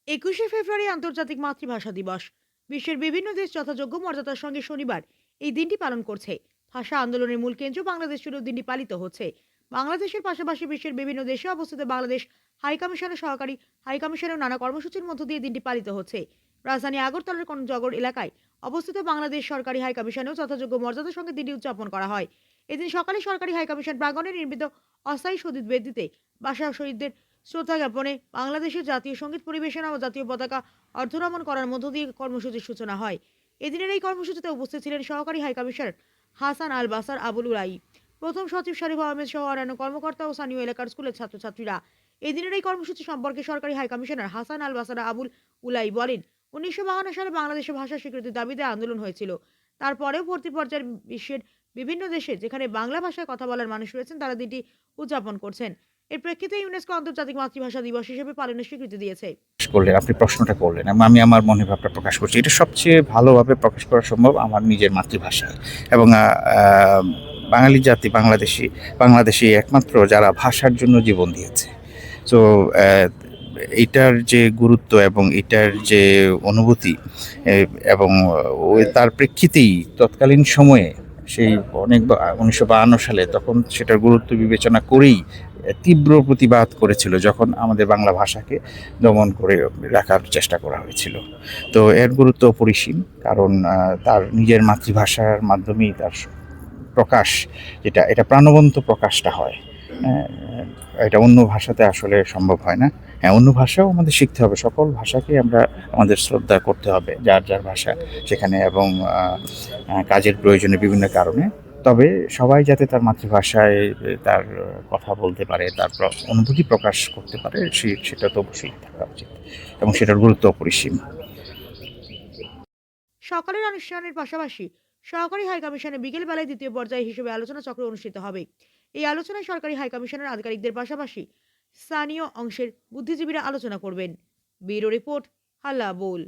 ২১শে ফেব্রুয়ারি আন্তর্জাতিক মাতৃভাষা দিবস। বিশ্বের বিভিন্ন দেশ যথাযোগ্য মর্যাদার সঙ্গে শনিবার এই দিনটি পালন করছে। ভাষা আন্দোলনের মূল কেন্দ্র বাংলাদেশ জুড়েও দিনটি পালিত হচ্ছে। বাংলাদেশের পাশাপাশি বিশ্বের বিভিন্ন দেশে অবস্থিত বাংলাদেশ হাইকমিশনের সহকারী হাইকমিশনের নানা কর্মসূচির মধ্য দিয়ে দিনটি পালিত হচ্ছে। রাজধানী আগরতলার কনজগর এলাকায় অবস্থিত বাংলাদেশ সরকারি হাইকমিশনেও যথাযোগ্য মর্যাদার সঙ্গে দিনটি উদযাপন করা হয়। এদিন সকালে সরকারি হাইকমিশন প্রাঙ্গণে নির্মিত অস্থায়ী শহীদ বেদিতে ভাষা শহীদদের শ্রদ্ধা জ্ঞাপনে বাংলাদেশের জাতীয় সঙ্গীত পরিবেশনা ও জাতীয় পতাকা অর্ধনমন করার মধ্য দিয়ে কর্মসূচির সূচনা হয়। এদিনের এই কর্মসূচিতে উপস্থিত ছিলেন সহকারী হাইকমিশনার হাসান আল বাসার আবুল উলাই, প্রথম সচিব শরীফ আহমেদ সহ অন্যান্য কর্মকর্তা ও স্থানীয় এলাকার স্কুলের ছাত্রছাত্রীরা। এদিনের এই কর্মসূচি সম্পর্কে সরকারি হাইকমিশনার হাসান আল বাসার আবুল উলাই বলেন, ১৯৫২ সালে বাংলাদেশে ভাষা স্বীকৃতির দাবিতে আন্দোলন হয়েছিল। তারপরেও ভর্তি পর্যায়ের বিশ্বের বিভিন্ন দেশে যেখানে বাংলা ভাষায় কথা বলার মানুষ রয়েছেন তারা দিনটি উদযাপন করছেন। এর প্রেক্ষিতে ইউনেস্কো আন্তর্জাতিক মাতৃভাষা দিবস হিসেবে পালনের স্বীকৃতি দিয়েছে। করলেন, আপনি প্রশ্নটা করলেন এবং আমি আমার মনের ভাবটা প্রকাশ করছি। এটা সবচেয়ে ভালোভাবে প্রকাশ করা সম্ভব আমার নিজের মাতৃভাষায় এবং বাঙালি জাতি বাংলাদেশি একমাত্র যারা ভাষার জন্য জীবন দিয়েছে। তো এটার যে গুরুত্ব এবং এটার যে অনুভূতি এবং তার প্রেক্ষিতেই তৎকালীন সময়ে সেই অনেক ১৯৫২ সালে তখন সেটার গুরুত্ব বিবেচনা করেই তীব্র প্রতিবাদ করেছিল যখন আমাদের বাংলা ভাষাকে দমন করে রাখার চেষ্টা করা হয়েছিল। তো এর গুরুত্ব অপরিসীম, কারণ তার নিজের মাতৃভাষার মাধ্যমেই তার প্রকাশ, এটা প্রাণবন্ত প্রকাশটা হয়। হ্যাঁ, এটা অন্য ভাষাতে আসলে সম্ভব হয় না। হ্যাঁ, অন্য ভাষাও আমাদের শিখতে হবে, সকল ভাষাকেই আমাদের শ্রদ্ধা করতে হবে, যার যার ভাষা সেখানে, এবং কাজের প্রয়োজনে বিভিন্ন কারণে। তবে সবাই যাতে তার মাতৃভাষায় তার কথা বলতে পারে, তার অনুভূতি প্রকাশ করতে পারে, সেটা তো অবশ্যই থাকা উচিত এবং সেটার গুরুত্ব অপরিসীম। সকালের অনুষ্ঠানের পাশাপাশি সহকারী হাইকমিশনে বিকেল বেলায় দ্বিতীয় পর্যায়ে হিসেবে আলোচনা চক্র অনুষ্ঠিত হবে। এই আলোচনায় সরকারি হাইকমিশনের আধিকারিকদের পাশাপাশি স্থানীয় অংশের বুদ্ধিজীবীরা আলোচনা করবেন। ব্যুরো রিপোর্ট, হাল্লা বোল।